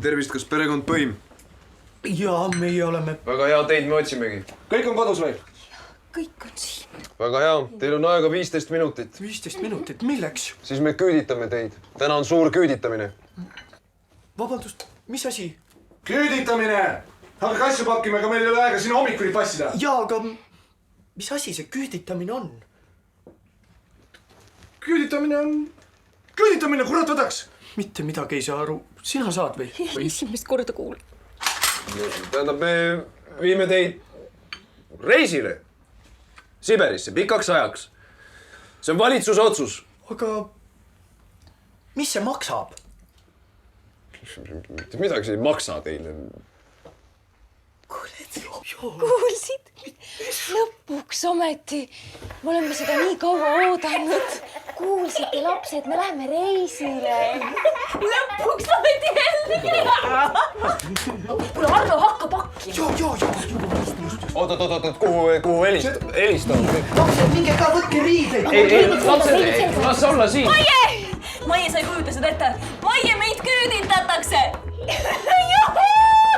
tervist, kas perekond Põim? Jaa, meie oleme. Väga hea, teid me otsimegi. Kõik on kodus või? Kõik on siin. Väga hea, teil on aega 15 minutit. 15 minutit, milleks? Siis me küüditame teid. Täna on suur küüditamine. Vabandust, mis asi? Küüditamine! Hakka asju pakkima, aga meil ei ole aega sinna hommikuni passida. Jaa, aga mis asi see küüditamine on? Küüditamine, kurat võtaks! Mitte midagi ei saa aru. Sina saad või? Esimest korda kuul. Tähendab, me viime teid reisile. Siberisse, pikaks ajaks. See on valitsuse otsus. Aga mis see maksab? Mitte midagi see ei maksa teile. Kuulsid? Lõpuks ometi. Me oleme seda nii kaua oodanud. Kuulsite, lapsed, me läheme reisile. Lõpuks ometi jälle. Kuule, Arno, hakka pakki. Oot, kuhu helistanud? Lapsed, minge ka, võtke riideid. Ei, lapsed, las olla siin. Maie, sa ei kujuta seda ette. Maie, meid küüditatakse.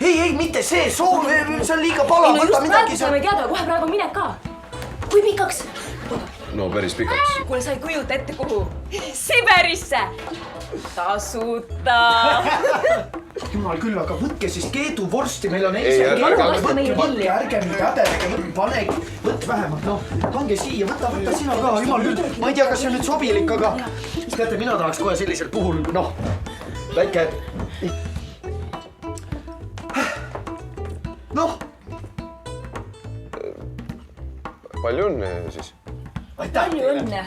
Ei, mitte see, soov, see on liiga pala, võta midagi. Saame teada, kohe praegu minek ka. Kui pikaks? No päris pikaks. Kuule, sa ei kujuta ette, kuhu? Siberisse! Tasuta! Jumal küll, aga võtke siis Keedu vorsti, meil on Ei, võtke, ärge mind hädedega, panegi, võt vähemalt, noh, pange siia, võta sina ka, jumal küll, ma ei tea, kas see on nüüd sobilik, aga teate, mina tahaks kohe sellisel puhul, noh, väike, noh. Palju õnne siis. Palju õnne!